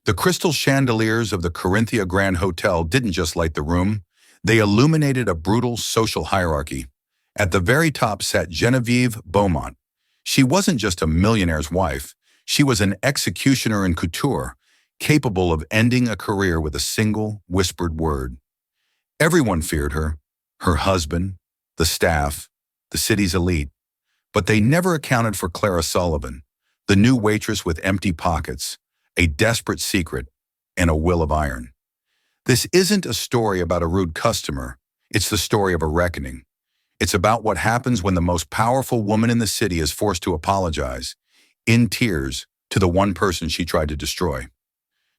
The crystal chandeliers of the Corinthia Grand Hotel didn't just light the room, they illuminated a brutal social hierarchy. At the very top sat Genevieve Beaumont. She wasn't just a millionaire's wife, she was an executioner in couture, capable of ending a career with a single, whispered word. Everyone feared her husband, the staff, the city's elite, but they never accounted for Clara Sullivan, the new waitress with empty pockets, a desperate secret, and a will of iron. This isn't a story about a rude customer, it's the story of a reckoning. It's about what happens when the most powerful woman in the city is forced to apologize, in tears, to the one person she tried to destroy.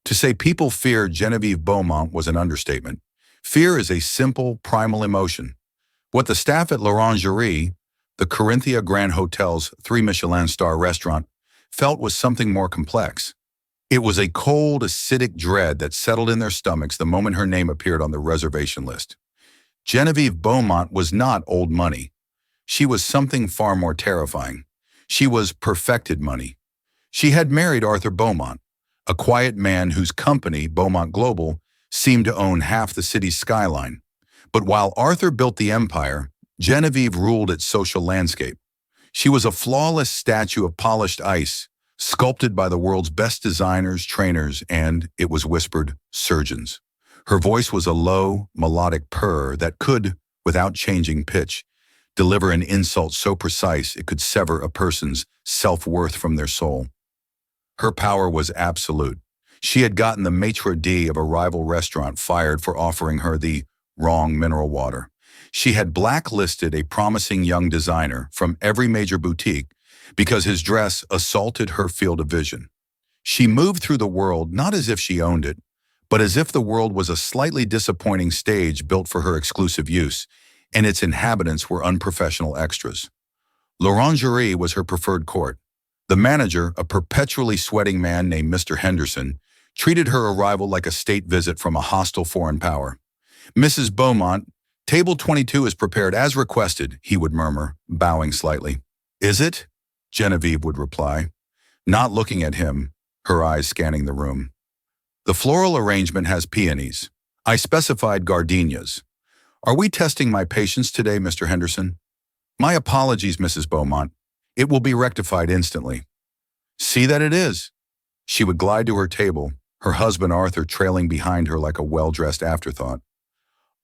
To say people feared Genevieve Beaumont was an understatement. Fear is a simple, primal emotion. What the staff at l'Orangerie, the Corinthia Grand Hotel's 3 Michelin star restaurant, felt was something more complex. It was a cold, acidic dread that settled in their stomachs the moment her name appeared on the reservation list. Genevieve Beaumont was not old money. She was something far more terrifying. She was perfected money. She had married Arthur Beaumont, a quiet man whose company, Beaumont Global, seemed to own half the city's skyline. But while Arthur built the empire, Genevieve ruled its social landscape. She was a flawless statue of polished ice, sculpted by the world's best designers, trainers, and, it was whispered, surgeons. Her voice was a low, melodic purr that could, without changing pitch, deliver an insult so precise it could sever a person's self-worth from their soul. Her power was absolute. She had gotten the maitre d' of a rival restaurant fired for offering her the wrong mineral water. She had blacklisted a promising young designer from every major boutique because his dress assaulted her field of vision. She moved through the world not as if she owned it, but as if the world was a slightly disappointing stage built for her exclusive use, and its inhabitants were unprofessional extras. L'Orangerie was her preferred court. The manager, a perpetually sweating man named Mr. Henderson, treated her arrival like a state visit from a hostile foreign power. "Mrs. Beaumont, table 22 is prepared as requested," he would murmur, bowing slightly. "Is it?" Genevieve would reply, not looking at him, her eyes scanning the room. "The floral arrangement has peonies. I specified gardenias. Are we testing my patience today, Mr. Henderson?" "My apologies, Mrs. Beaumont. It will be rectified instantly." "See that it is." She would glide to her table, her husband Arthur trailing behind her like a well-dressed afterthought.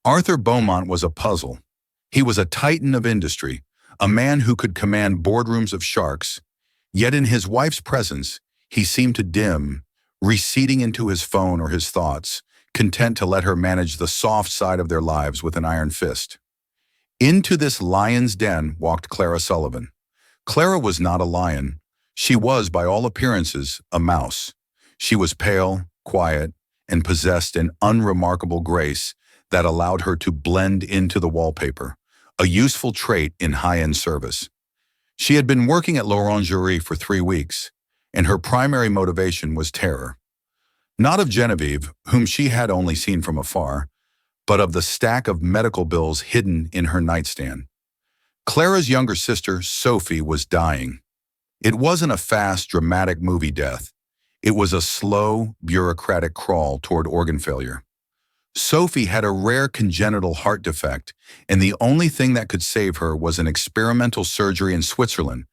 Arthur Beaumont was a puzzle. He was a titan of industry, a man who could command boardrooms of sharks, yet in his wife's presence, he seemed to dim, receding into his phone or his thoughts, content to let her manage the soft side of their lives with an iron fist. Into this lion's den walked Clara Sullivan. Clara was not a lion. She was, by all appearances, a mouse. She was pale, quiet, and possessed an unremarkable grace that allowed her to blend into the wallpaper, a useful trait in high-end service. She had been working at l'Orangerie for 3 weeks, and her primary motivation was terror. Not of Genevieve, whom she had only seen from afar, but of the stack of medical bills hidden in her nightstand. Clara's younger sister, Sophie, was dying. It wasn't a fast, dramatic movie death. It was a slow, bureaucratic crawl toward organ failure. Sophie had a rare congenital heart defect, and the only thing that could save her was an experimental surgery in Switzerland,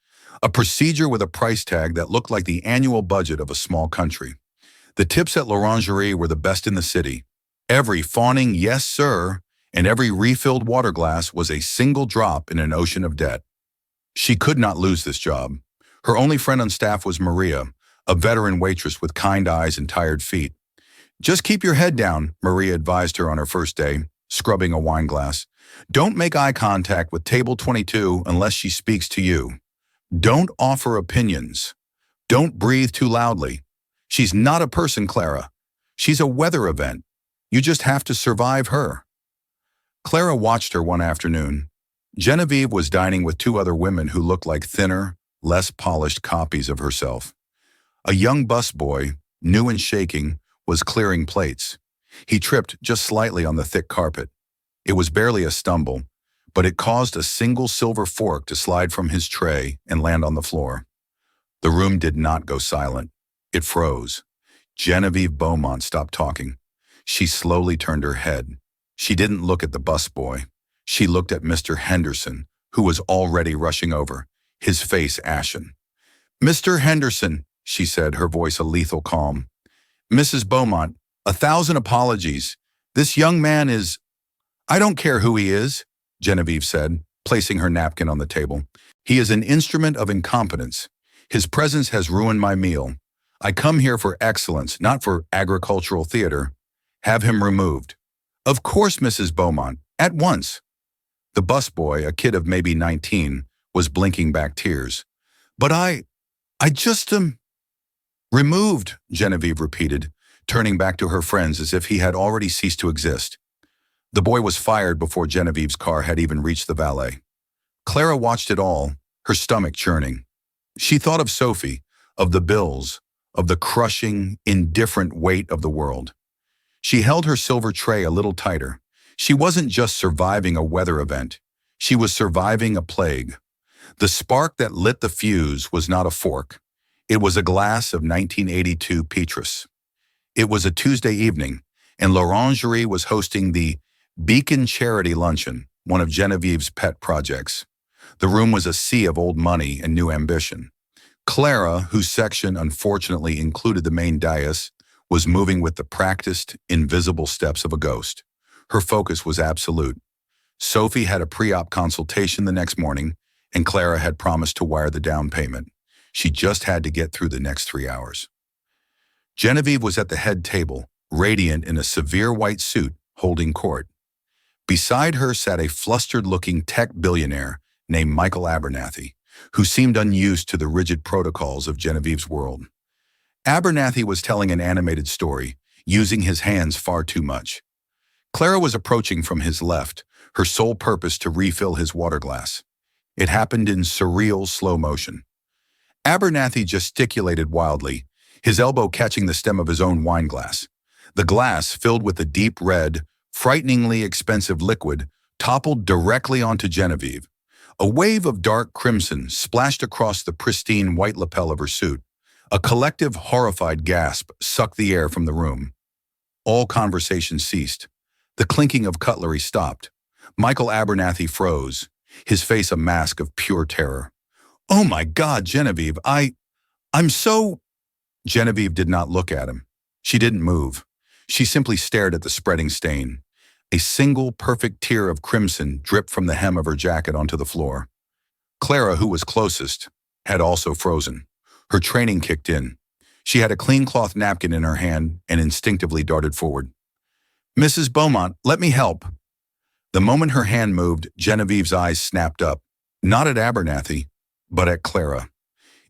a procedure with a price tag that looked like the annual budget of a small country. The tips at l'Orangerie were the best in the city. Every fawning "yes, sir," and every refilled water glass was a single drop in an ocean of debt. She could not lose this job. Her only friend on staff was Maria, a veteran waitress with kind eyes and tired feet. "Just keep your head down," Maria advised her on her first day, scrubbing a wine glass. "Don't make eye contact with table 22 unless she speaks to you. Don't offer opinions. Don't breathe too loudly. She's not a person, Clara. She's a weather event. You just have to survive her." Clara watched her one afternoon. Genevieve was dining with 2 other women who looked like thinner, less polished copies of herself. A young busboy, new and shaking, was clearing plates. He tripped just slightly on the thick carpet. It was barely a stumble, but it caused a single silver fork to slide from his tray and land on the floor. The room did not go silent. It froze. Genevieve Beaumont stopped talking. She slowly turned her head. She didn't look at the busboy. She looked at Mr. Henderson, who was already rushing over, his face ashen. "Mr. Henderson," she said, her voice a lethal calm. "Mrs. Beaumont, 1,000 apologies. This young man is—" "I don't care who he is," Genevieve said, placing her napkin on the table. "He is an instrument of incompetence. His presence has ruined my meal. I come here for excellence, not for agricultural theater. Have him removed." "Of course, Mrs. Beaumont, at once." The busboy, a kid of maybe 19, was blinking back tears. "But I just removed," Genevieve repeated, turning back to her friends as if he had already ceased to exist. The boy was fired before Genevieve's car had even reached the valet. Clara watched it all, her stomach churning. She thought of Sophie, of the bills, of the crushing, indifferent weight of the world. She held her silver tray a little tighter. She wasn't just surviving a weather event. She was surviving a plague. The spark that lit the fuse was not a fork. It was a glass of 1982 Petrus. It was a Tuesday evening, and l'Orangerie was hosting the Beacon Charity Luncheon, one of Genevieve's pet projects. The room was a sea of old money and new ambition. Clara, whose section unfortunately included the main dais, was moving with the practiced, invisible steps of a ghost. Her focus was absolute. Sophie had a pre-op consultation the next morning, and Clara had promised to wire the down payment. She just had to get through the next 3 hours. Genevieve was at the head table, radiant in a severe white suit, holding court. Beside her sat a flustered-looking tech billionaire named Michael Abernathy, who seemed unused to the rigid protocols of Genevieve's world. Abernathy was telling an animated story, using his hands far too much. Clara was approaching from his left, her sole purpose to refill his water glass. It happened in surreal slow motion. Abernathy gesticulated wildly, his elbow catching the stem of his own wine glass. The glass, filled with a deep red, frighteningly expensive liquid, toppled directly onto Genevieve. A wave of dark crimson splashed across the pristine white lapel of her suit. A collective, horrified gasp sucked the air from the room. All conversation ceased. The clinking of cutlery stopped. Michael Abernathy froze, his face a mask of pure terror. "Oh my God, Genevieve, I'm so—" Genevieve did not look at him. She didn't move. She simply stared at the spreading stain. A single perfect tear of crimson dripped from the hem of her jacket onto the floor. Clara, who was closest, had also frozen. Her training kicked in. She had a clean cloth napkin in her hand and instinctively darted forward. "Mrs. Beaumont, let me help." The moment her hand moved, Genevieve's eyes snapped up, not at Abernathy, but at Clara.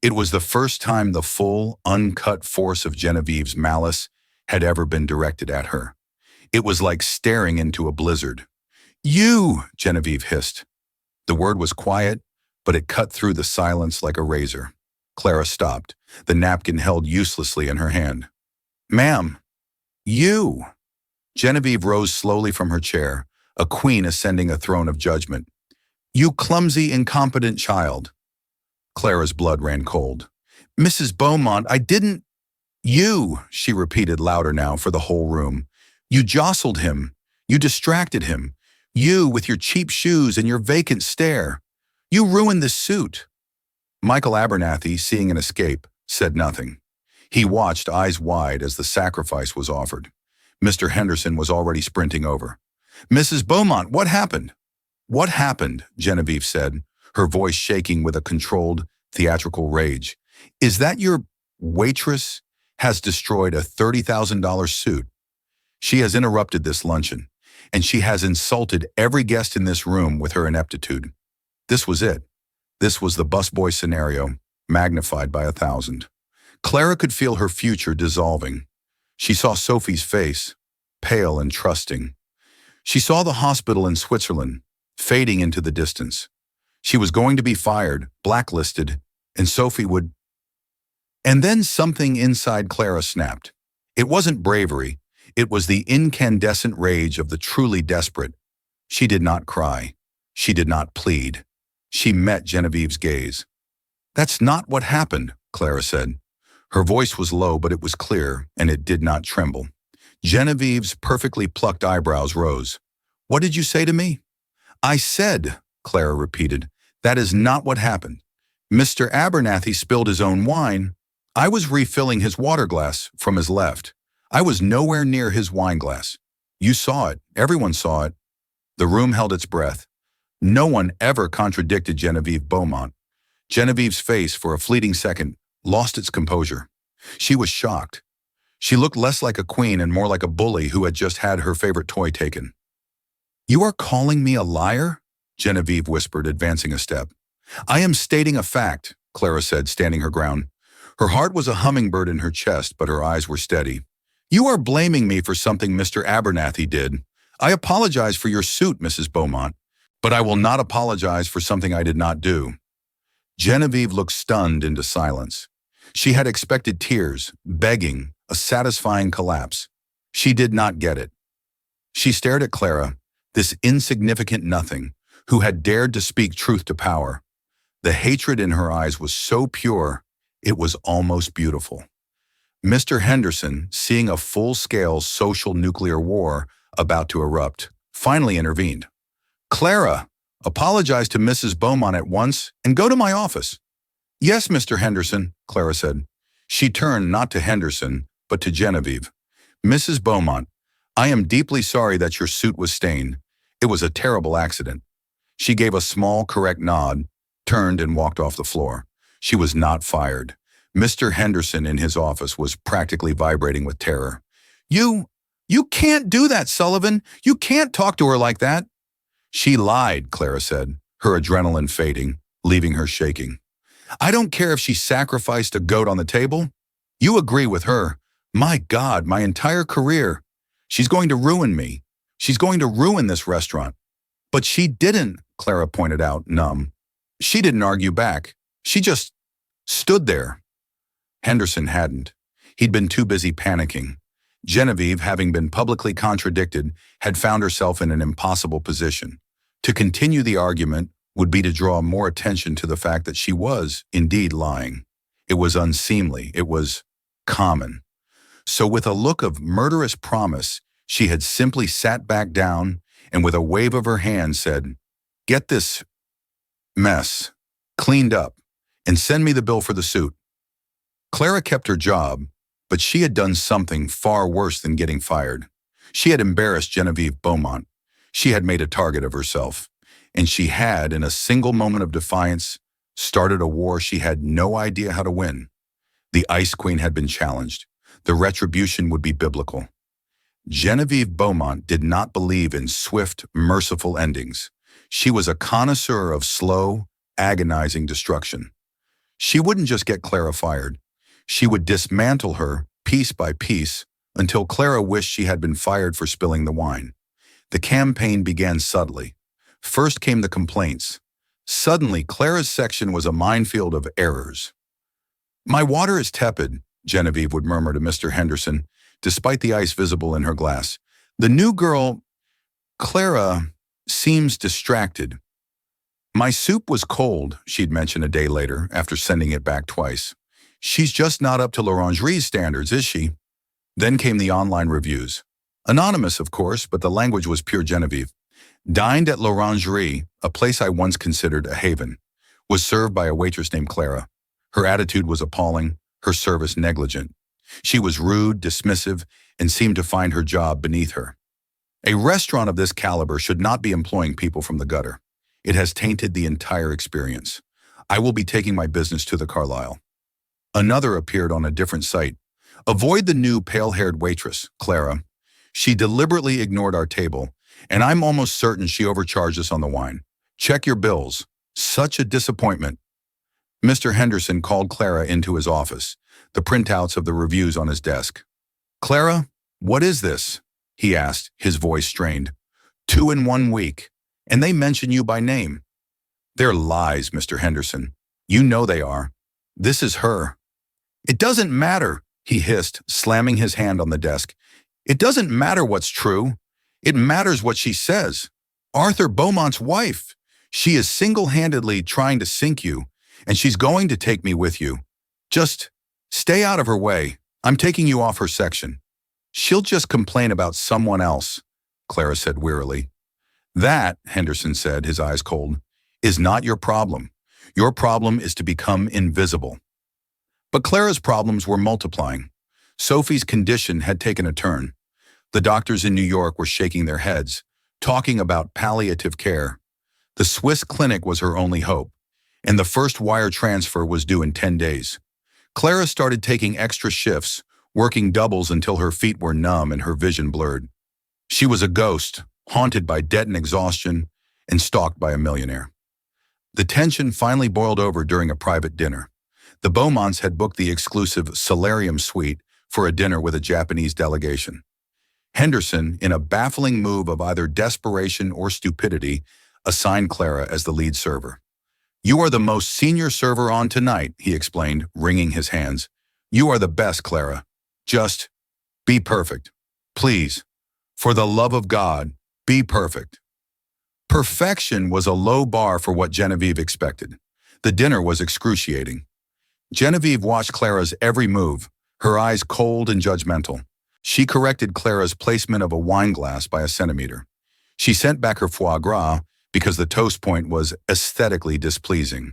It was the first time the full, uncut force of Genevieve's malice had ever been directed at her. It was like staring into a blizzard. "You!" Genevieve hissed. The word was quiet, but it cut through the silence like a razor. Clara stopped, the napkin held uselessly in her hand. "Ma'am, you!" Genevieve rose slowly from her chair, a queen ascending a throne of judgment. "You clumsy, incompetent child." Clara's blood ran cold. "Mrs. Beaumont, I didn't—" "You," she repeated louder now for the whole room. "You jostled him. You distracted him. You with your cheap shoes and your vacant stare. You ruined this suit." Michael Abernathy, seeing an escape, said nothing. He watched, eyes wide, as the sacrifice was offered. Mr. Henderson was already sprinting over. "Mrs. Beaumont, what happened?" "What happened?" Genevieve said, her voice shaking with a controlled, theatrical rage. "Is that your waitress has destroyed a $30,000 suit? She has interrupted this luncheon, and she has insulted every guest in this room with her ineptitude." This was it. This was the busboy scenario, magnified by 1,000. Clara could feel her future dissolving. She saw Sophie's face, pale and trusting. She saw the hospital in Switzerland, fading into the distance. She was going to be fired, blacklisted, and Sophie would... And then something inside Clara snapped. It wasn't bravery. It was the incandescent rage of the truly desperate. She did not cry. She did not plead. She met Genevieve's gaze. "That's not what happened," Clara said. Her voice was low, but it was clear, and it did not tremble. Genevieve's perfectly plucked eyebrows rose. "What did you say to me?" "I said," Clara repeated, "that is not what happened. Mr. Abernathy spilled his own wine. I was refilling his water glass from his left. I was nowhere near his wine glass. You saw it. Everyone saw it." The room held its breath. No one ever contradicted Genevieve Beaumont. Genevieve's face, for a fleeting second, lost its composure. She was shocked. She looked less like a queen and more like a bully who had just had her favorite toy taken. "You are calling me a liar?" Genevieve whispered, advancing a step. "I am stating a fact," Clara said, standing her ground. Her heart was a hummingbird in her chest, but her eyes were steady. "You are blaming me for something Mr. Abernathy did. I apologize for your suit, Mrs. Beaumont, but I will not apologize for something I did not do." Genevieve looked stunned into silence. She had expected tears, begging, a satisfying collapse. She did not get it. She stared at Clara, this insignificant nothing, who had dared to speak truth to power. The hatred in her eyes was so pure, it was almost beautiful. Mr. Henderson, seeing a full-scale social nuclear war about to erupt, finally intervened. "Clara, apologize to Mrs. Beaumont at once and go to my office." "Yes, Mr. Henderson," Clara said. She turned not to Henderson, but to Genevieve. "Mrs. Beaumont, I am deeply sorry that your suit was stained. It was a terrible accident." She gave a small, correct nod, turned and walked off the floor. She was not fired. Mr. Henderson in his office was practically vibrating with terror. You can't do that, Sullivan. You can't talk to her like that." "She lied," Clara said, her adrenaline fading, leaving her shaking. "I don't care if she sacrificed a goat on the table. You agree with her. My God, my entire career. She's going to ruin me. She's going to ruin this restaurant." "But she didn't," Clara pointed out, numb. "She didn't argue back. She just stood there." Henderson hadn't. He'd been too busy panicking. Genevieve, having been publicly contradicted, had found herself in an impossible position. To continue the argument would be to draw more attention to the fact that she was, indeed, lying. It was unseemly. It was common. So with a look of murderous promise, she had simply sat back down and with a wave of her hand said, "Get this mess cleaned up and send me the bill for the suit." Clara kept her job, but she had done something far worse than getting fired. She had embarrassed Genevieve Beaumont. She had made a target of herself, and she had, in a single moment of defiance, started a war she had no idea how to win. The Ice Queen had been challenged. The retribution would be biblical. Genevieve Beaumont did not believe in swift, merciful endings. She was a connoisseur of slow, agonizing destruction. She wouldn't just get Clara fired. She would dismantle her, piece by piece, until Clara wished she had been fired for spilling the wine. The campaign began subtly. First came the complaints. Suddenly, Clara's section was a minefield of errors. "My water is tepid," Genevieve would murmur to Mr. Henderson, despite the ice visible in her glass. "The new girl, Clara, seems distracted." "My soup was cold," she'd mention a day later, after sending it back twice. "She's just not up to l'Orangerie's standards, is she?" Then came the online reviews. Anonymous, of course, but the language was pure Genevieve. "Dined at l'Orangerie, a place I once considered a haven. Was served by a waitress named Clara. Her attitude was appalling, her service negligent. She was rude, dismissive, and seemed to find her job beneath her. A restaurant of this caliber should not be employing people from the gutter. It has tainted the entire experience. I will be taking my business to the Carlisle." Another appeared on a different site. "Avoid the new pale-haired waitress, Clara. She deliberately ignored our table, and I'm almost certain she overcharged us on the wine. Check your bills. Such a disappointment." Mr. Henderson called Clara into his office, the printouts of the reviews on his desk. "Clara, what is this?" he asked, his voice strained. "2 in 1 week, and they mention you by name." "They're lies, Mr. Henderson. You know they are. This is her." "It doesn't matter," he hissed, slamming his hand on the desk. "It doesn't matter what's true. It matters what she says. Arthur Beaumont's wife. She is single-handedly trying to sink you, and she's going to take me with you. Just Stay out of her way. I'm taking you off her section. She'll just complain about someone else, Clara said wearily. That, Henderson said, his eyes cold, is not your problem. Your problem is to become invisible. But Clara's problems were multiplying. Sophie's condition had taken a turn. The doctors in New York were shaking their heads, talking about palliative care. The Swiss clinic was her only hope, and the first wire transfer was due in 10 days. Clara started taking extra shifts, working doubles until her feet were numb and her vision blurred. She was a ghost, haunted by debt and exhaustion, and stalked by a millionaire. The tension finally boiled over during a private dinner. The Beaumonts had booked the exclusive solarium suite for a dinner with a Japanese delegation. Henderson, in a baffling move of either desperation or stupidity, assigned Clara as the lead server. "You are the most senior server on tonight," he explained, wringing his hands. "You are the best, Clara. Just be perfect. Please, for the love of God, be perfect." Perfection was a low bar for what Genevieve expected. The dinner was excruciating. Genevieve watched Clara's every move, her eyes cold and judgmental. She corrected Clara's placement of a wine glass by a centimeter. She sent back her foie gras because the toast point was aesthetically displeasing.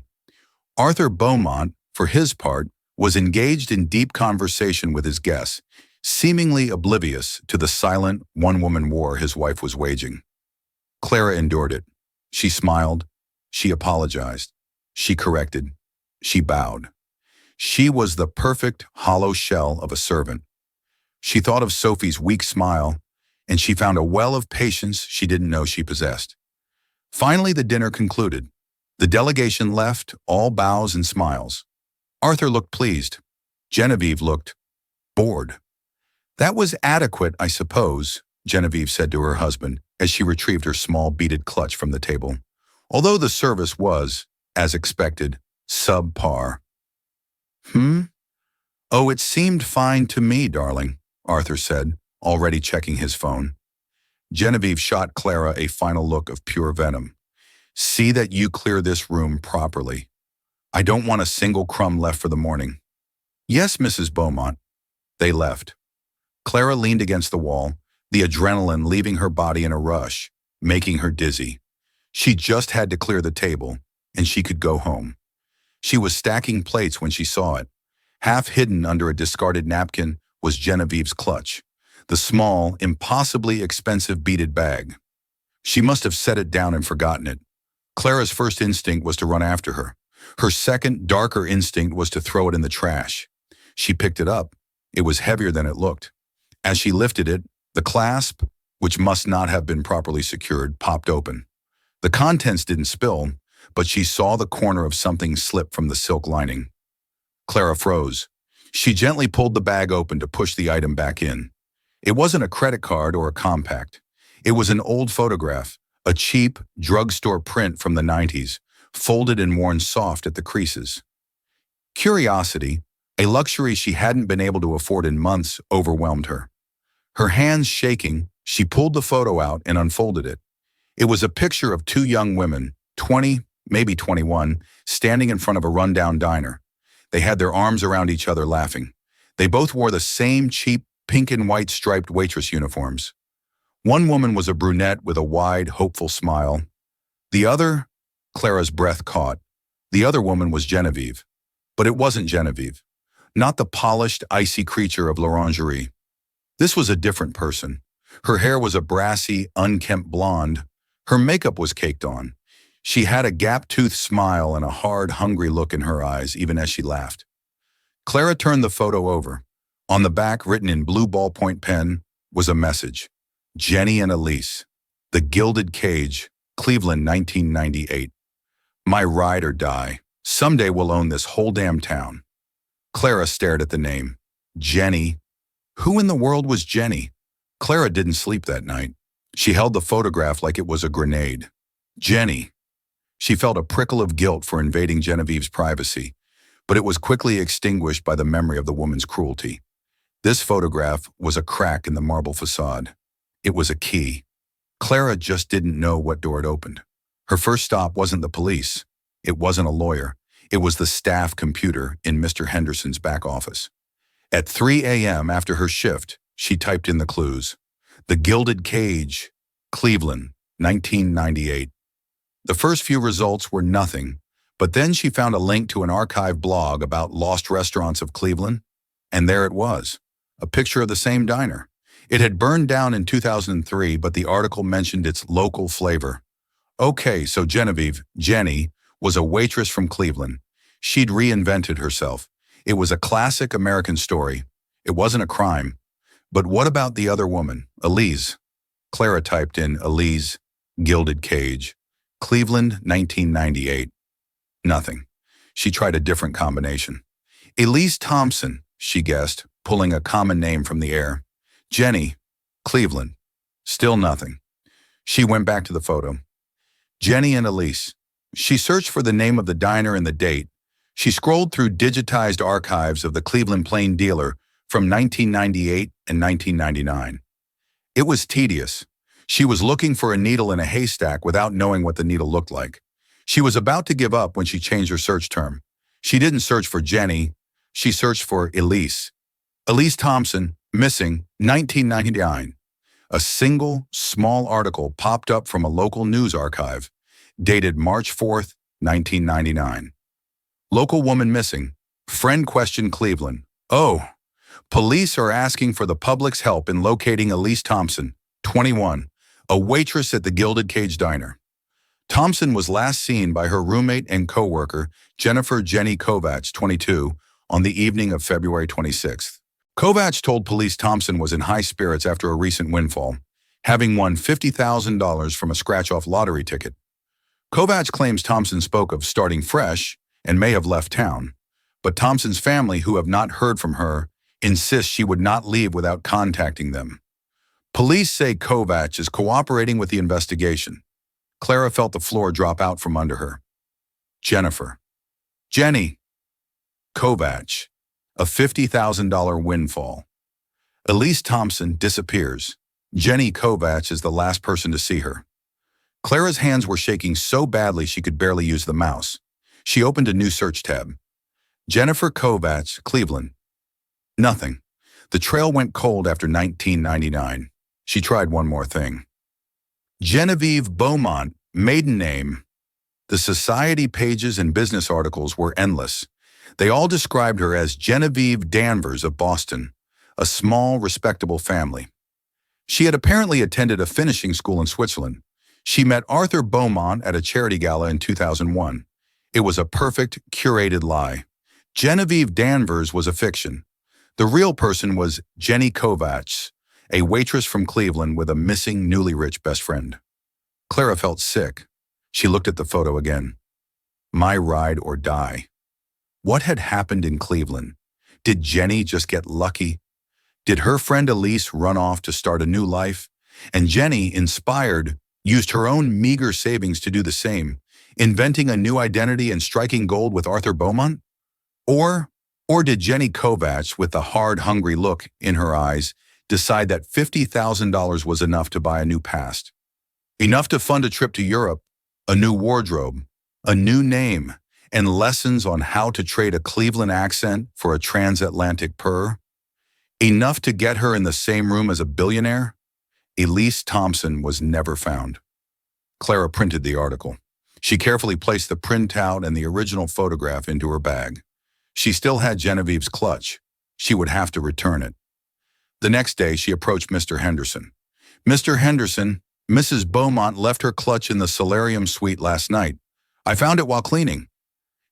Arthur Beaumont, for his part, was engaged in deep conversation with his guests, seemingly oblivious to the silent one-woman war his wife was waging. Clara endured it. She smiled. She apologized. She corrected. She bowed. She was the perfect hollow shell of a servant. She thought of Sophie's weak smile, and she found a well of patience she didn't know she possessed. Finally, the dinner concluded. The delegation left, all bows and smiles. Arthur looked pleased. Genevieve looked bored. "That was adequate, I suppose," Genevieve said to her husband as she retrieved her small beaded clutch from the table, although the service was, as expected, subpar. "Oh, it seemed fine to me, darling," Arthur said, already checking his phone. Genevieve shot Clara a final look of pure venom. "See that you clear this room properly. I don't want a single crumb left for the morning." "Yes, Mrs. Beaumont." They left. Clara leaned against the wall, the adrenaline leaving her body in a rush, making her dizzy. She just had to clear the table, and she could go home. She was stacking plates when she saw it. Half hidden under a discarded napkin was Genevieve's clutch, the small, impossibly expensive beaded bag. She must have set it down and forgotten it. Clara's first instinct was to run after her. Her second, darker instinct was to throw it in the trash. She picked it up. It was heavier than it looked. As she lifted it, the clasp, which must not have been properly secured, popped open. The contents didn't spill, but she saw the corner of something slip from the silk lining. Clara froze. She gently pulled the bag open to push the item back in. It wasn't a credit card or a compact. It was an old photograph, a cheap drugstore print from the 90s, folded and worn soft at the creases. Curiosity, a luxury she hadn't been able to afford in months, overwhelmed her. Her hands shaking, she pulled the photo out and unfolded it. It was a picture of two young women, 20, maybe 21, standing in front of a rundown diner. They had their arms around each other laughing. They both wore the same cheap pink and white striped waitress uniforms. One woman was a brunette with a wide, hopeful smile. The other, Clara's breath caught. The other woman was Genevieve. But it wasn't Genevieve. Not the polished, icy creature of l'orangerie. This was a different person. Her hair was a brassy, unkempt blonde. Her makeup was caked on. She had a gap-toothed smile and a hard, hungry look in her eyes, even as she laughed. Clara turned the photo over. On the back, written in blue ballpoint pen, was a message. Jenny and Elise. The Gilded Cage, Cleveland, 1998. My ride or die. Someday we'll own this whole damn town. Clara stared at the name. Jenny. Who in the world was Jenny? Clara didn't sleep that night. She held the photograph like it was a grenade. Jenny. She felt a prickle of guilt for invading Genevieve's privacy, but it was quickly extinguished by the memory of the woman's cruelty. This photograph was a crack in the marble facade. It was a key. Clara just didn't know what door it opened. Her first stop wasn't the police. It wasn't a lawyer. It was the staff computer in Mr. Henderson's back office. At 3 a.m. after her shift, she typed in the clues. The Gilded Cage, Cleveland, 1998. The first few results were nothing, but then she found a link to an archive blog about lost restaurants of Cleveland, and there it was, a picture of the same diner. It had burned down in 2003, but the article mentioned its local flavor. Okay, so Jenny, was a waitress from Cleveland. She'd reinvented herself. It was a classic American story. It wasn't a crime. But what about the other woman, Elise? Clara typed in Elise, Gilded Cage, Cleveland, 1998. Nothing. She tried a different combination. Elise Thompson, she guessed, pulling a common name from the air. Jenny, Cleveland. Still nothing. She went back to the photo. Jenny and Elise. She searched for the name of the diner and the date. She scrolled through digitized archives of the Cleveland Plain Dealer from 1998 and 1999. It was tedious. She was looking for a needle in a haystack without knowing what the needle looked like. She was about to give up when she changed her search term. She didn't search for Jenny. She searched for Elise. Elise Thompson, missing, 1999. A single, small article popped up from a local news archive, dated March 4th, 1999. Local woman missing. Friend questioned Cleveland. Oh, police are asking for the public's help in locating Elise Thompson, 21, a waitress at the Gilded Cage Diner. Thompson was last seen by her roommate and co-worker, Jenny Kovach, 22, on the evening of February 26th. Kovach told police Thompson was in high spirits after a recent windfall, having won $50,000 from a scratch-off lottery ticket. Kovach claims Thompson spoke of starting fresh and may have left town, but Thompson's family, who have not heard from her, insist she would not leave without contacting them. Police say Kovach is cooperating with the investigation. Clara felt the floor drop out from under her. Jenny. Kovach. A $50,000 windfall. Elise Thompson disappears. Jenny Kovach is the last person to see her. Clara's hands were shaking so badly she could barely use the mouse. She opened a new search tab. Jennifer Kovach, Cleveland. Nothing. The trail went cold after 1999. She tried one more thing. Genevieve Beaumont, maiden name. The society pages and business articles were endless. They all described her as Genevieve Danvers of Boston, a small, respectable family. She had apparently attended a finishing school in Switzerland. She met Arthur Beaumont at a charity gala in 2001. It was a perfect, curated lie. Genevieve Danvers was a fiction. The real person was Jenny Kovach, a waitress from Cleveland with a missing, newly rich best friend. Clara felt sick. She looked at the photo again. My ride or die. What had happened in Cleveland? Did Jenny just get lucky? Did her friend Elise run off to start a new life? And Jenny, inspired, used her own meager savings to do the same, inventing a new identity and striking gold with Arthur Beaumont? Or did Jenny Kovach, with the hard, hungry look in her eyes, decide that $50,000 was enough to buy a new past? Enough to fund a trip to Europe, a new wardrobe, a new name, and lessons on how to trade a Cleveland accent for a transatlantic purr? Enough to get her in the same room as a billionaire? Elise Thompson was never found. Clara printed the article. She carefully placed the printout and the original photograph into her bag. She still had Genevieve's clutch. She would have to return it. The next day, she approached Mr. Henderson. Mr. Henderson, Mrs. Beaumont left her clutch in the solarium suite last night. I found it while cleaning.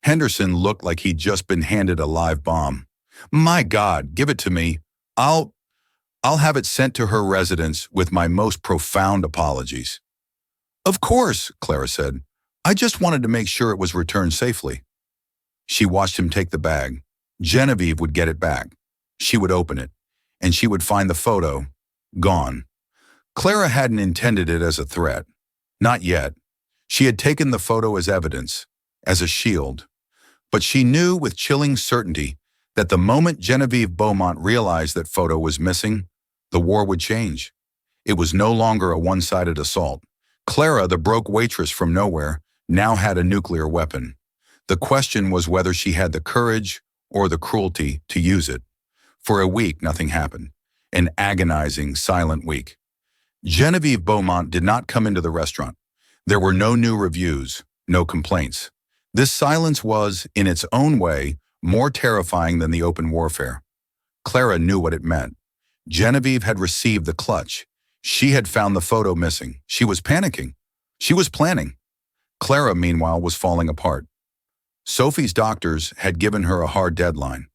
Henderson looked like he'd just been handed a live bomb. My God, give it to me. I'll have it sent to her residence with my most profound apologies. Of course, Clara said. I just wanted to make sure it was returned safely. She watched him take the bag. Genevieve would get it back. She would open it, and she would find the photo, gone. Clara hadn't intended it as a threat. Not yet. She had taken the photo as evidence, as a shield. But she knew with chilling certainty that the moment Genevieve Beaumont realized that photo was missing, the war would change. It was no longer a one-sided assault. Clara, the broke waitress from nowhere, now had a nuclear weapon. The question was whether she had the courage or the cruelty to use it. For a week, nothing happened. An agonizing, silent week. Genevieve Beaumont did not come into the restaurant. There were no new reviews, no complaints. This silence was, in its own way, more terrifying than the open warfare. Clara knew what it meant. Genevieve had received the clutch. She had found the photo missing. She was panicking. She was planning. Clara, meanwhile, was falling apart. Sophie's doctors had given her a hard deadline.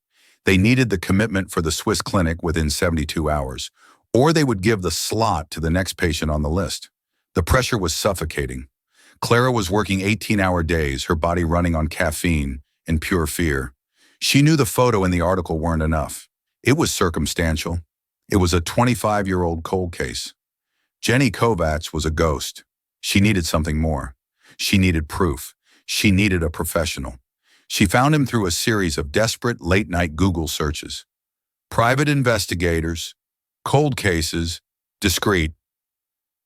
They needed the commitment for the Swiss clinic within 72 hours, or they would give the slot to the next patient on the list. The pressure was suffocating. Clara was working 18-hour days, her body running on caffeine and pure fear. She knew the photo and the article weren't enough. It was circumstantial. It was a 25-year-old cold case. Jenny Kovacs was a ghost. She needed something more. She needed proof. She needed a professional. She found him through a series of desperate late-night Google searches. Private investigators, cold cases, discreet.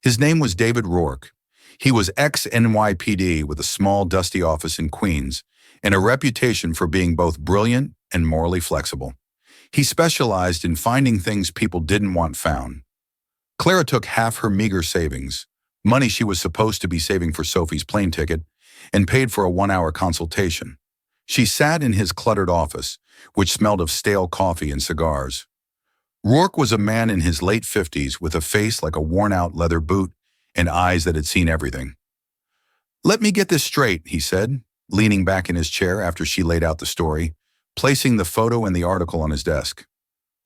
His name was David Rourke. He was ex-NYPD with a small, dusty office in Queens and a reputation for being both brilliant and morally flexible. He specialized in finding things people didn't want found. Clara took half her meager savings, money she was supposed to be saving for Sophie's plane ticket, and paid for a 1-hour consultation. She sat in his cluttered office, which smelled of stale coffee and cigars. Rourke was a man in his late 50s with a face like a worn-out leather boot and eyes that had seen everything. "Let me get this straight," he said, leaning back in his chair after she laid out the story, placing the photo and the article on his desk.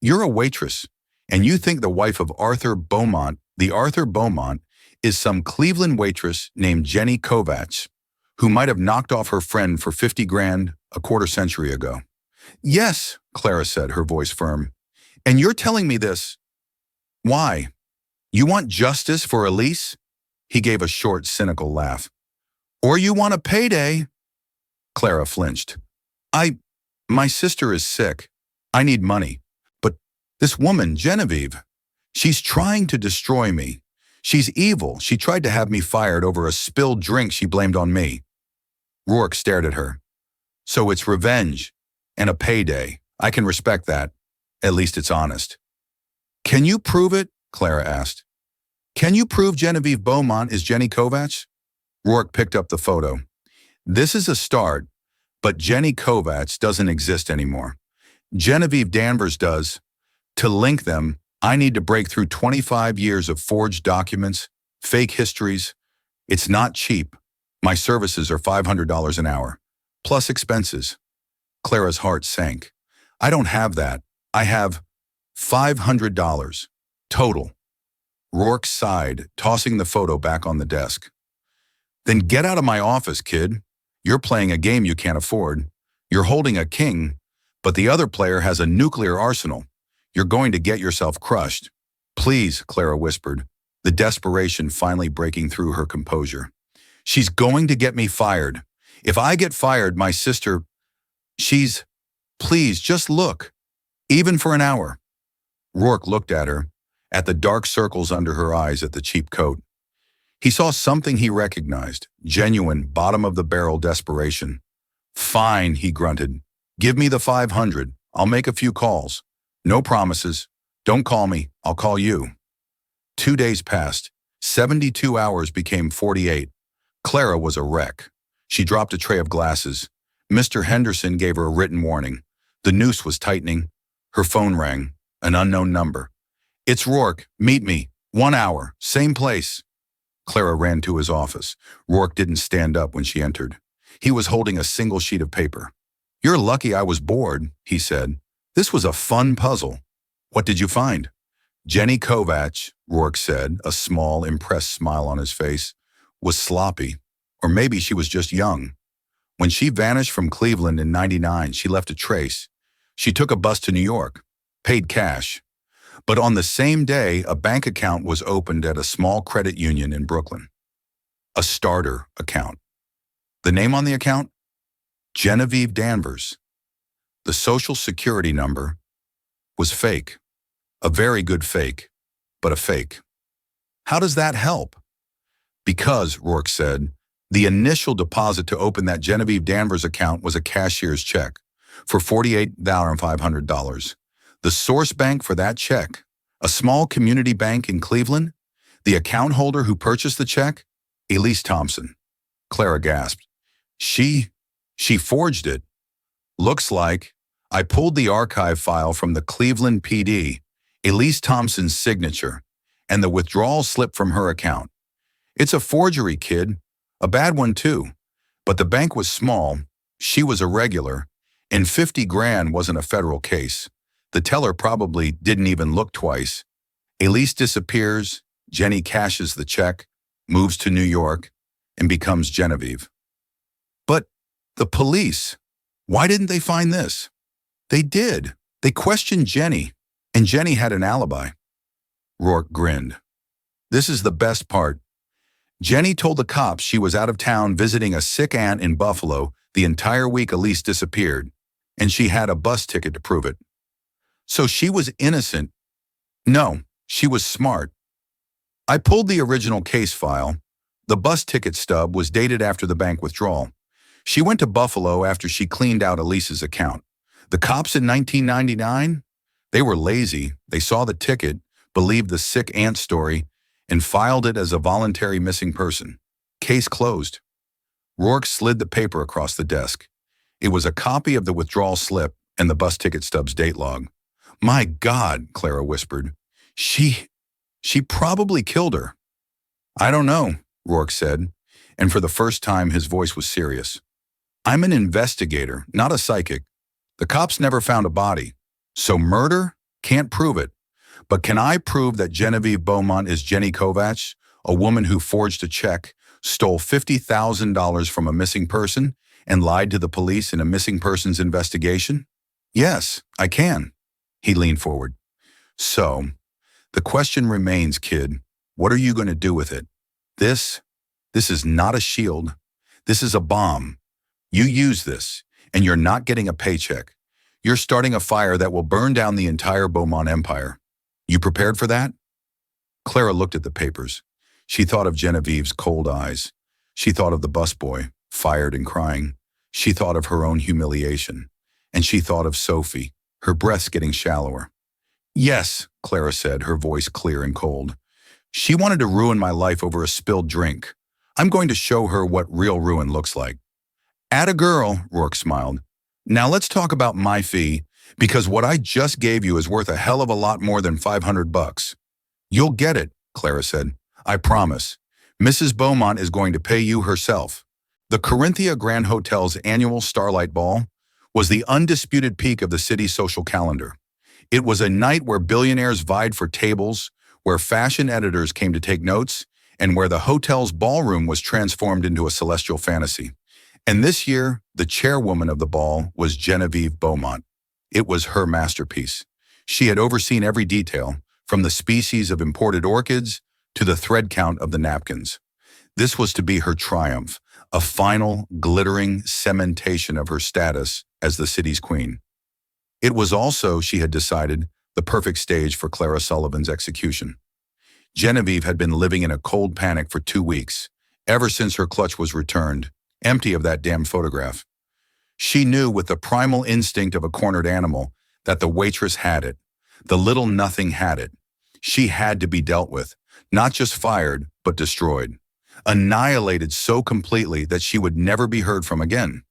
"You're a waitress, and you think the wife of Arthur Beaumont, the Arthur Beaumont, is some Cleveland waitress named Jenny Kovacs, who might have knocked off her friend for 50 grand a quarter century ago." "Yes," Clara said, her voice firm. "And you're telling me this. Why? You want justice for Elise?" He gave a short, cynical laugh. "Or you want a payday?" Clara flinched. My sister is sick. I need money. But this woman, Genevieve, she's trying to destroy me. She's evil. She tried to have me fired over a spilled drink she blamed on me." Rourke stared at her. "So it's revenge and a payday. I can respect that. At least it's honest." "Can you prove it?" Clara asked. "Can you prove Genevieve Beaumont is Jenny Kovacs?" Rourke picked up the photo. "This is a start, but Jenny Kovacs doesn't exist anymore. Genevieve Danvers does. To link them, I need to break through 25 years of forged documents, fake histories. It's not cheap. My services are $500 an hour, plus expenses." Clara's heart sank. "I don't have that. I have $500. Total." Rourke sighed, tossing the photo back on the desk. "Then get out of my office, kid. You're playing a game you can't afford. You're holding a king, but the other player has a nuclear arsenal. You're going to get yourself crushed." "Please," Clara whispered, the desperation finally breaking through her composure. "She's going to get me fired. If I get fired, my sister, please, just look. Even for an hour." Rourke looked at her, at the dark circles under her eyes, at the cheap coat. He saw something he recognized, genuine, bottom-of-the-barrel desperation. "Fine," he grunted. "Give me the 500. I'll make a few calls. No promises. Don't call me. I'll call you." 2 days passed. 72 hours became 48. Clara was a wreck. She dropped a tray of glasses. Mr. Henderson gave her a written warning. The noose was tightening. Her phone rang. An unknown number. "It's Rourke. Meet me. 1 hour. Same place." Clara ran to his office. Rourke didn't stand up when she entered. He was holding a single sheet of paper. "You're lucky I was bored," he said. "This was a fun puzzle." "What did you find?" "Jenny Kovacs," Rourke said, a small, impressed smile on his face, "was sloppy. Or maybe she was just young. When she vanished from Cleveland in '99, she left a trace. She took a bus to New York, paid cash. But on the same day, a bank account was opened at a small credit union in Brooklyn. A starter account. The name on the account? Genevieve Danvers. The social security number was fake. A very good fake, but a fake. How does that help? Because, Rourke said, the initial deposit to open that Genevieve Danvers account was a cashier's check for $48,500. The source bank for that check, a small community bank in Cleveland, the account holder who purchased the check, Elise Thompson. Clara gasped. She forged it. Looks like. I pulled the archive file from the Cleveland PD, Elise Thompson's signature, and the withdrawal slip from her account. It's a forgery, kid. A bad one, too. But the bank was small, she was a regular, and 50 grand wasn't a federal case. The teller probably didn't even look twice. Elise disappears, Jenny cashes the check, moves to New York, and becomes Genevieve. But the police, why didn't they find this? They did. They questioned Jenny, and Jenny had an alibi. Rourke grinned. This is the best part. Jenny told the cops she was out of town visiting a sick aunt in Buffalo the entire week Elise disappeared, and she had a bus ticket to prove it. So she was innocent. No, she was smart. I pulled the original case file. The bus ticket stub was dated after the bank withdrawal. She went to Buffalo after she cleaned out Elise's account. The cops in 1999? They were lazy. They saw the ticket, believed the sick aunt story, and filed it as a voluntary missing person. Case closed. Rourke slid the paper across the desk. It was a copy of the withdrawal slip and the bus ticket stub's date log. My God, Clara whispered. She probably killed her. I don't know, Rourke said, and for the first time his voice was serious. I'm an investigator, not a psychic. The cops never found a body. So murder? Can't prove it. But can I prove that Genevieve Beaumont is Jenny Kovacs, a woman who forged a check, stole $50,000 from a missing person, and lied to the police in a missing persons investigation? Yes, I can. He leaned forward. So, the question remains, kid. What are you going to do with it? This is not a shield. This is a bomb. You use this, and you're not getting a paycheck. You're starting a fire that will burn down the entire Beaumont empire. You prepared for that? Clara looked at the papers. She thought of Genevieve's cold eyes. She thought of the busboy, fired and crying. She thought of her own humiliation. And she thought of Sophie, her breaths getting shallower. Yes, Clara said, her voice clear and cold. She wanted to ruin my life over a spilled drink. I'm going to show her what real ruin looks like. Atta girl, Rourke smiled. Now let's talk about my fee, because what I just gave you is worth a hell of a lot more than $500. You'll get it, Clara said. I promise. Mrs. Beaumont is going to pay you herself. The Corinthia Grand Hotel's annual Starlight Ball was the undisputed peak of the city's social calendar. It was a night where billionaires vied for tables, where fashion editors came to take notes, and where the hotel's ballroom was transformed into a celestial fantasy. And this year, the chairwoman of the ball was Genevieve Beaumont. It was her masterpiece. She had overseen every detail, from the species of imported orchids to the thread count of the napkins. This was to be her triumph, a final, glittering cementation of her status as the city's queen. It was also, she had decided, the perfect stage for Clara Sullivan's execution. Genevieve had been living in a cold panic for 2 weeks, ever since her clutch was returned, empty of that damn photograph. She knew with the primal instinct of a cornered animal that the waitress had it. The little nothing had it. She had to be dealt with, not just fired, but destroyed. Annihilated so completely that she would never be heard from again.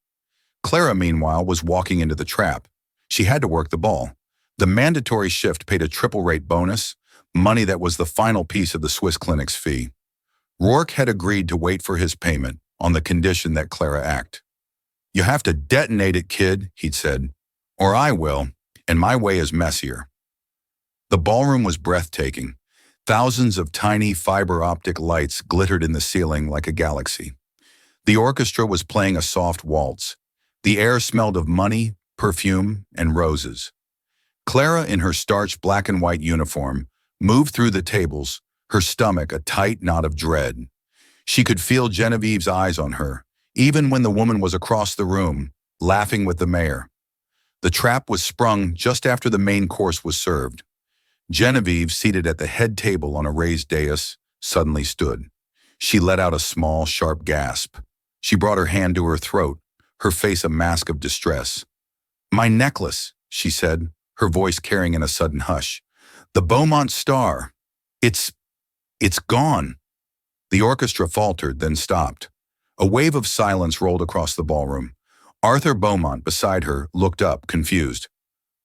Clara, meanwhile, was walking into the trap. She had to work the ball. The mandatory shift paid a triple-rate bonus, money that was the final piece of the Swiss clinic's fee. Rourke had agreed to wait for his payment on the condition that Clara act. You have to detonate it, kid, he'd said, or I will, and my way is messier. The ballroom was breathtaking. Thousands of tiny fiber-optic lights glittered in the ceiling like a galaxy. The orchestra was playing a soft waltz. The air smelled of money, perfume, and roses. Clara, in her starched black and white uniform, moved through the tables, her stomach a tight knot of dread. She could feel Genevieve's eyes on her, even when the woman was across the room, laughing with the mayor. The trap was sprung just after the main course was served. Genevieve, seated at the head table on a raised dais, suddenly stood. She let out a small, sharp gasp. She brought her hand to her throat, her face a mask of distress. My necklace, she said, her voice carrying in a sudden hush. "The Beaumont star. It's, it's gone." The orchestra faltered, then stopped. A wave of silence rolled across the ballroom. Arthur Beaumont, beside her, looked up, confused.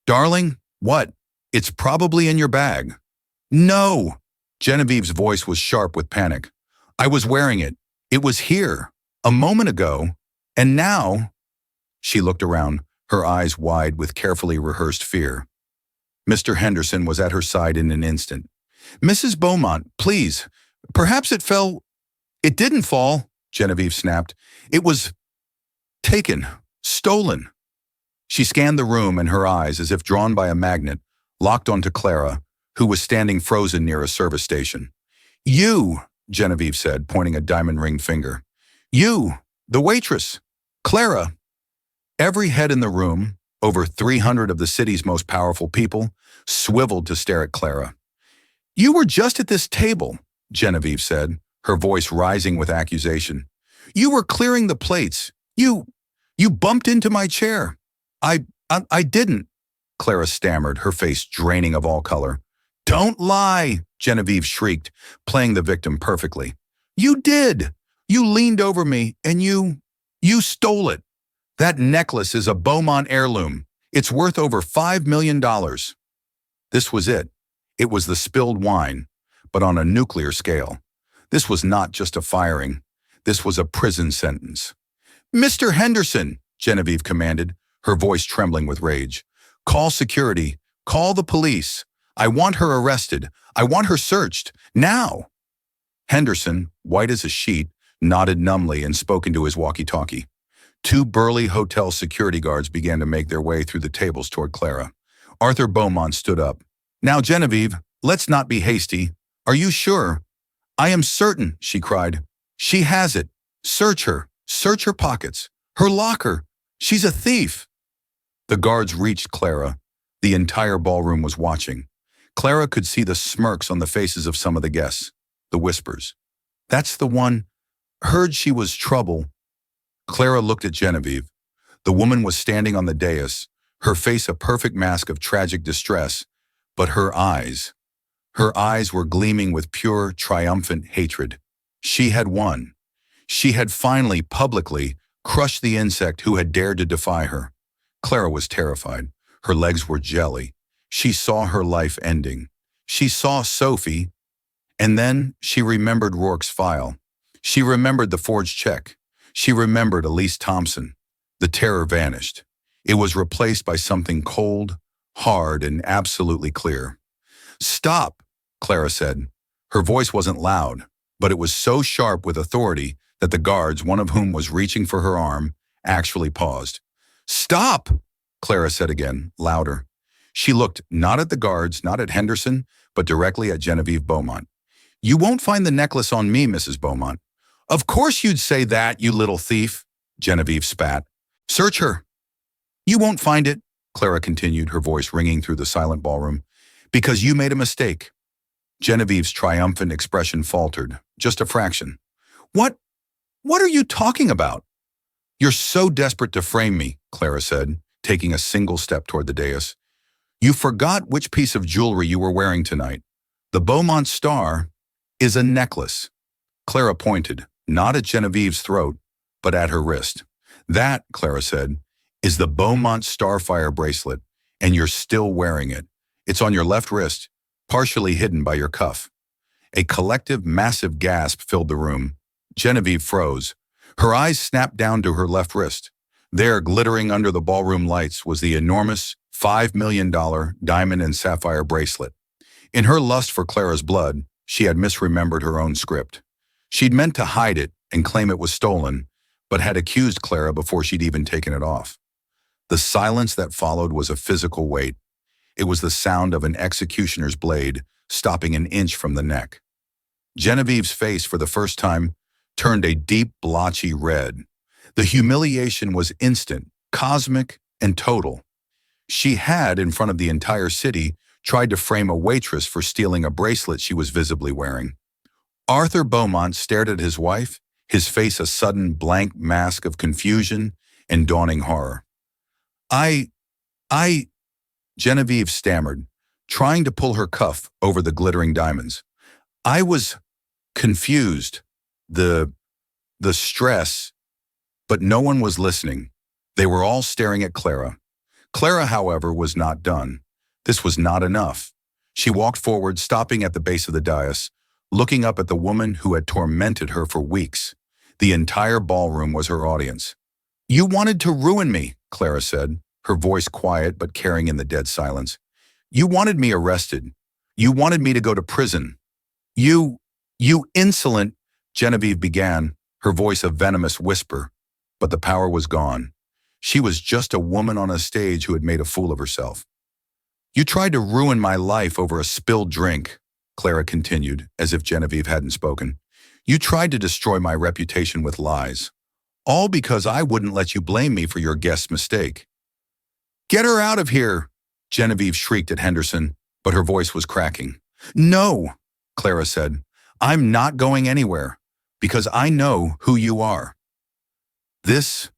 "Darling, what? It's probably in your bag." "No!" Genevieve's voice was sharp with panic. "I was wearing it. It was here, a moment ago, and now—" She looked around, her eyes wide with carefully rehearsed fear. Mr. Henderson was at her side in an instant. "Mrs. Beaumont, please. Perhaps it fell—" "It didn't fall," Genevieve snapped. "It was taken, stolen." She scanned the room, and her eyes, as if drawn by a magnet, locked onto Clara, who was standing frozen near a service station. "You," Genevieve said, pointing a diamond-ringed finger. "You, the waitress. Clara." Every head in the room, over 300 of the city's most powerful people, swiveled to stare at Clara. "You were just at this table," Genevieve said, her voice rising with accusation. "You were clearing the plates. You bumped into my chair." I didn't," Clara stammered, her face draining of all color. "Don't lie," Genevieve shrieked, playing the victim perfectly. "You did. You leaned over me and you stole it. That necklace is a Beaumont heirloom. It's worth over $5 million. This was it. It was the spilled wine, but on a nuclear scale. This was not just a firing. This was a prison sentence. "Mr. Henderson," Genevieve commanded, her voice trembling with rage. "Call security. Call the police. I want her arrested. I want her searched. Now." Henderson, white as a sheet, nodded numbly and spoke into his walkie-talkie. Two burly hotel security guards began to make their way through the tables toward Clara. Arthur Beaumont stood up. "Now, Genevieve, let's not be hasty. Are you sure?" "I am certain," she cried. "She has it. Search her. Search her pockets. Her locker. She's a thief." The guards reached Clara. The entire ballroom was watching. Clara could see the smirks on the faces of some of the guests, the whispers. "That's the one. Heard she was trouble." Clara looked at Genevieve. The woman was standing on the dais, her face a perfect mask of tragic distress, but her eyes were gleaming with pure, triumphant hatred. She had won. She had finally, publicly, crushed the insect who had dared to defy her. Clara was terrified. Her legs were jelly. She saw her life ending. She saw Sophie, and then she remembered Rourke's file. She remembered the forged check. She remembered Elise Thompson. The terror vanished. It was replaced by something cold, hard, and absolutely clear. "Stop," Clara said. Her voice wasn't loud, but it was so sharp with authority that the guards, one of whom was reaching for her arm, actually paused. "Stop," Clara said again, louder. She looked not at the guards, not at Henderson, but directly at Genevieve Beaumont. "You won't find the necklace on me, Mrs. Beaumont." "Of course you'd say that, you little thief," Genevieve spat. "Search her." "You won't find it," Clara continued, her voice ringing through the silent ballroom, "because you made a mistake." Genevieve's triumphant expression faltered, just a fraction. What are you talking about?" "You're so desperate to frame me," Clara said, taking a single step toward the dais. "You forgot which piece of jewelry you were wearing tonight. The Beaumont star is a necklace." Clara pointed, not at Genevieve's throat, but at her wrist. "That," Clara said, "is the Beaumont Starfire bracelet, and you're still wearing it. It's on your left wrist, partially hidden by your cuff." A collective, massive gasp filled the room. Genevieve froze. Her eyes snapped down to her left wrist. There, glittering under the ballroom lights, was the enormous $5 million diamond and sapphire bracelet. In her lust for Clara's blood, she had misremembered her own script. She'd meant to hide it and claim it was stolen, but had accused Clara before she'd even taken it off. The silence that followed was a physical weight. It was the sound of an executioner's blade stopping an inch from the neck. Genevieve's face, for the first time, turned a deep, blotchy red. The humiliation was instant, cosmic, and total. She had, in front of the entire city, tried to frame a waitress for stealing a bracelet she was visibly wearing. Arthur Beaumont stared at his wife, his face a sudden blank mask of confusion and dawning horror. I Genevieve stammered, trying to pull her cuff over the glittering diamonds. I was confused. The, the stress, but no one was listening. They were all staring at Clara. Clara, however, was not done. This was not enough. She walked forward, stopping at the base of the dais, looking up at the woman who had tormented her for weeks. The entire ballroom was her audience. You wanted to ruin me, Clara said, her voice quiet but carrying in the dead silence. You wanted me arrested. You wanted me to go to prison. You insolent, Genevieve began, her voice a venomous whisper, but the power was gone. She was just a woman on a stage who had made a fool of herself. You tried to ruin my life over a spilled drink, Clara continued, as if Genevieve hadn't spoken. You tried to destroy my reputation with lies. All because I wouldn't let you blame me for your guest's mistake. Get her out of here, Genevieve shrieked at Henderson, but her voice was cracking. No, Clara said. I'm not going anywhere, because I know who you are. This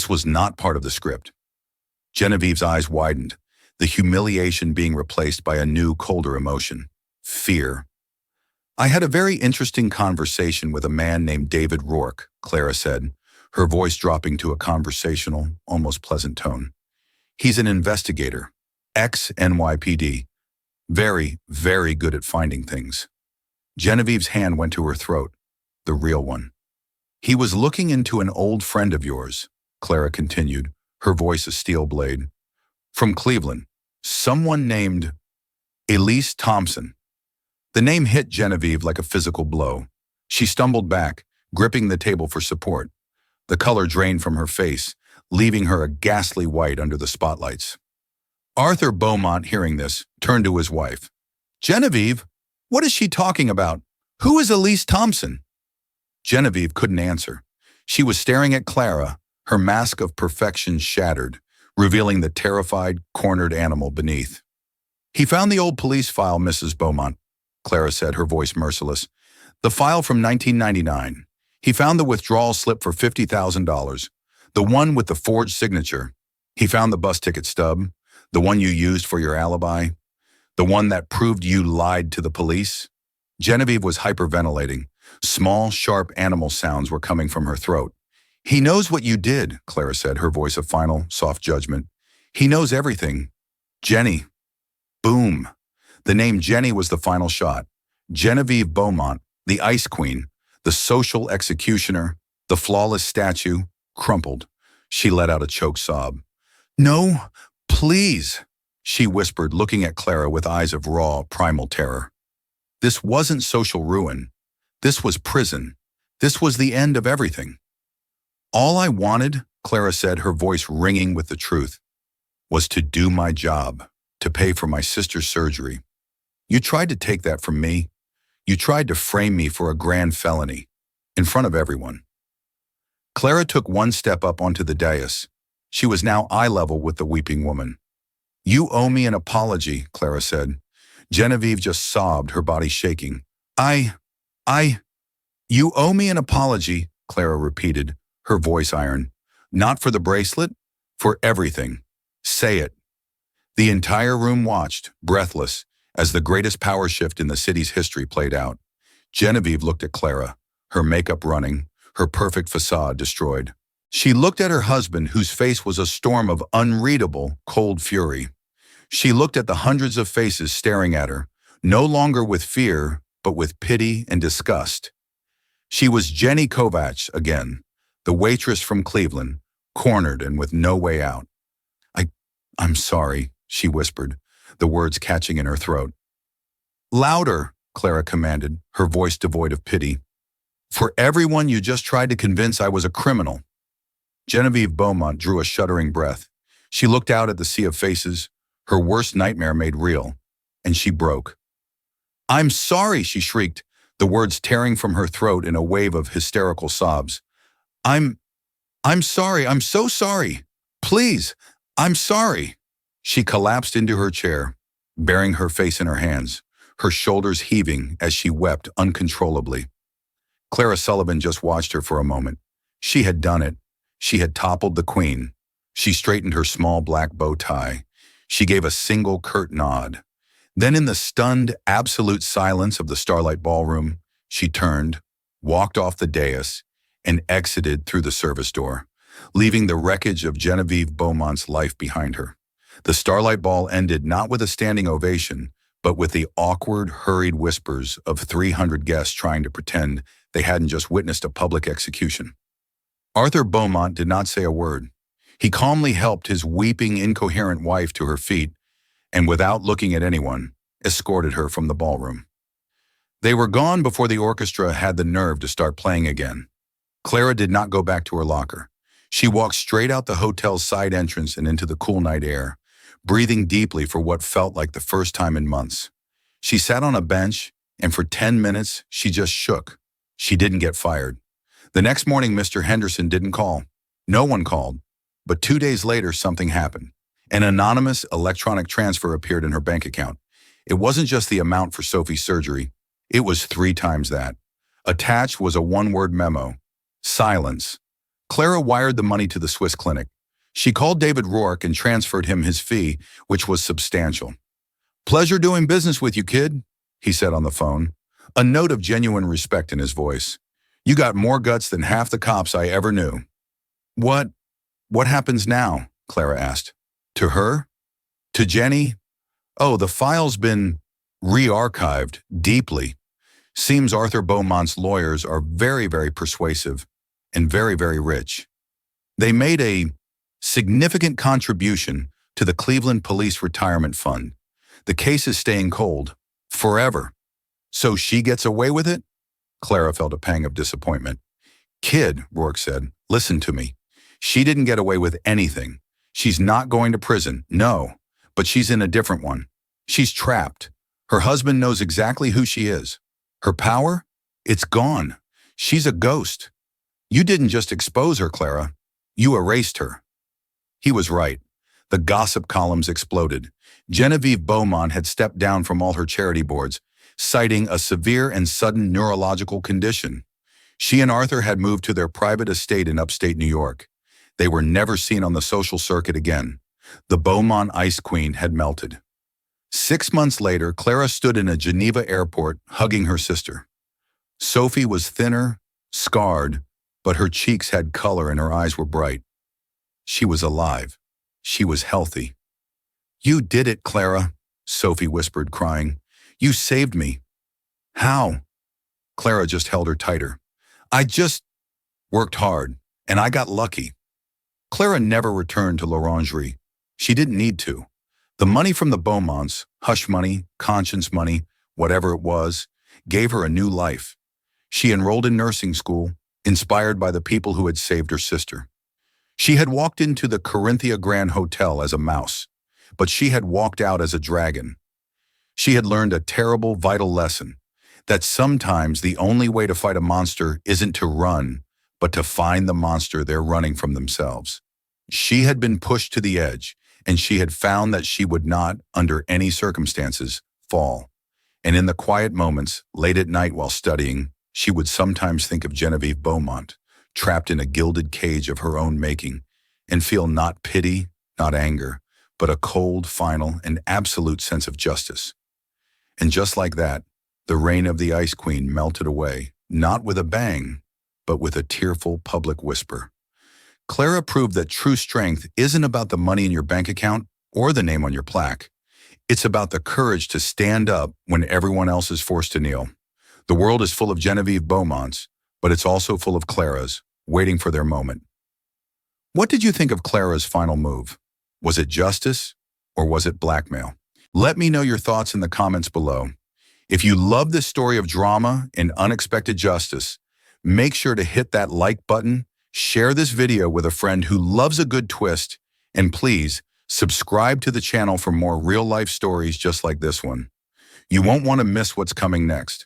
was not part of the script. Genevieve's eyes widened, the humiliation being replaced by a new, colder emotion, fear. I had a very interesting conversation with a man named David Rourke, Clara said, her voice dropping to a conversational, almost pleasant tone. He's an investigator, ex-NYPD, very, very good at finding things. Genevieve's hand went to her throat, the real one. He was looking into an old friend of yours, Clara continued, her voice a steel blade. From Cleveland, someone named Elise Thompson. The name hit Genevieve like a physical blow. She stumbled back, gripping the table for support. The color drained from her face, leaving her a ghastly white under the spotlights. Arthur Beaumont, hearing this, turned to his wife. Genevieve, what is she talking about? Who is Elise Thompson? Genevieve couldn't answer. She was staring at Clara, her mask of perfection shattered, revealing the terrified, cornered animal beneath. He found the old police file, Mrs. Beaumont, Clara said, her voice merciless. The file from 1999. He found the withdrawal slip for $50,000, the one with the forged signature. He found the bus ticket stub, the one you used for your alibi, the one that proved you lied to the police. Genevieve was hyperventilating. Small, sharp animal sounds were coming from her throat. He knows what you did, Clara said, her voice a final, soft judgment. He knows everything. Jenny. Boom. The name Jenny was the final shot. Genevieve Beaumont, the Ice Queen, the social executioner, the flawless statue, crumpled. She let out a choked sob. No, please, she whispered, looking at Clara with eyes of raw, primal terror. This wasn't social ruin. This was prison. This was the end of everything. All I wanted, Clara said, her voice ringing with the truth, was to do my job, to pay for my sister's surgery. You tried to take that from me. You tried to frame me for a grand felony, in front of everyone. Clara took one step up onto the dais. She was now eye level with the weeping woman. You owe me an apology, Clara said. Genevieve just sobbed, her body shaking. You owe me an apology, Clara repeated, her voice iron. Not for the bracelet, for everything. Say it. The entire room watched, breathless, as the greatest power shift in the city's history played out. Genevieve looked at Clara, her makeup running, her perfect facade destroyed. She looked at her husband, whose face was a storm of unreadable, cold fury. She looked at the hundreds of faces staring at her, no longer with fear, but with pity and disgust. She was Jenny Kovach again, the waitress from Cleveland, cornered and with no way out. I'm sorry, she whispered, the words catching in her throat. Louder, Clara commanded, her voice devoid of pity. For everyone you just tried to convince I was a criminal. Genevieve Beaumont drew a shuddering breath. She looked out at the sea of faces, her worst nightmare made real, and she broke. I'm sorry, she shrieked, the words tearing from her throat in a wave of hysterical sobs. I'm sorry, I'm so sorry. Please, I'm sorry. She collapsed into her chair, burying her face in her hands, her shoulders heaving as she wept uncontrollably. Clara Sullivan just watched her for a moment. She had done it. She had toppled the queen. She straightened her small black bow tie. She gave a single curt nod. Then in the stunned, absolute silence of the Starlight Ballroom, she turned, walked off the dais, and exited through the service door, leaving the wreckage of Genevieve Beaumont's life behind her. The Starlight Ball ended not with a standing ovation, but with the awkward, hurried whispers of 300 guests trying to pretend they hadn't just witnessed a public execution. Arthur Beaumont did not say a word. He calmly helped his weeping, incoherent wife to her feet and, without looking at anyone, escorted her from the ballroom. They were gone before the orchestra had the nerve to start playing again. Clara did not go back to her locker. She walked straight out the hotel's side entrance and into the cool night air, breathing deeply for what felt like the first time in months. She sat on a bench, and for 10 minutes, she just shook. She didn't get fired. The next morning, Mr. Henderson didn't call. No one called. But 2 days later, something happened. An anonymous electronic transfer appeared in her bank account. It wasn't just the amount for Sophie's surgery. It was 3 times that. Attached was a one-word memo. Silence. Clara wired the money to the Swiss clinic. She called David Rourke and transferred him his fee, which was substantial. "Pleasure doing business with you, kid," he said on the phone, a note of genuine respect in his voice. "You got more guts than half the cops I ever knew." What happens now?" Clara asked. "To her? To Jenny? Oh, the file's been re-archived deeply. Seems Arthur Beaumont's lawyers are very, very persuasive and very, very rich. They made a significant contribution to the Cleveland Police Retirement Fund. The case is staying cold. Forever. So she gets away with it?" Clara felt a pang of disappointment. "Kid," Rourke said, "listen to me. She didn't get away with anything. She's not going to prison, no, but she's in a different one. She's trapped. Her husband knows exactly who she is. Her power? It's gone. She's a ghost. You didn't just expose her, Clara. You erased her." He was right. The gossip columns exploded. Genevieve Beaumont had stepped down from all her charity boards, citing a severe and sudden neurological condition. She and Arthur had moved to their private estate in upstate New York. They were never seen on the social circuit again. The Beaumont Ice Queen had melted. 6 months later, Clara stood in a Geneva airport hugging her sister. Sophie was thinner, scarred, but her cheeks had color and her eyes were bright. She was alive. She was healthy. "You did it, Clara," Sophie whispered, crying. "You saved me." "How?" Clara just held her tighter. "I just worked hard, and I got lucky." Clara never returned to l'Orangerie. She didn't need to. The money from the Beaumonts, hush money, conscience money, whatever it was, gave her a new life. She enrolled in nursing school, inspired by the people who had saved her sister. She had walked into the Corinthia Grand Hotel as a mouse, but she had walked out as a dragon. She had learned a terrible, vital lesson, that sometimes the only way to fight a monster isn't to run, but to find the monster they're running from themselves. She had been pushed to the edge, and she had found that she would not, under any circumstances, fall. And in the quiet moments, late at night while studying, she would sometimes think of Genevieve Beaumont, trapped in a gilded cage of her own making, and feel not pity, not anger, but a cold, final, and absolute sense of justice. And just like that, the reign of the Ice Queen melted away, not with a bang, but with a tearful public whisper. Clara proved that true strength isn't about the money in your bank account or the name on your plaque. It's about the courage to stand up when everyone else is forced to kneel. The world is full of Genevieve Beaumonts, but it's also full of Claras, waiting for their moment. What did you think of Clara's final move? Was it justice, or was it blackmail? Let me know your thoughts in the comments below. If you love this story of drama and unexpected justice, make sure to hit that like button, share this video with a friend who loves a good twist, and please, subscribe to the channel for more real-life stories just like this one. You won't want to miss what's coming next.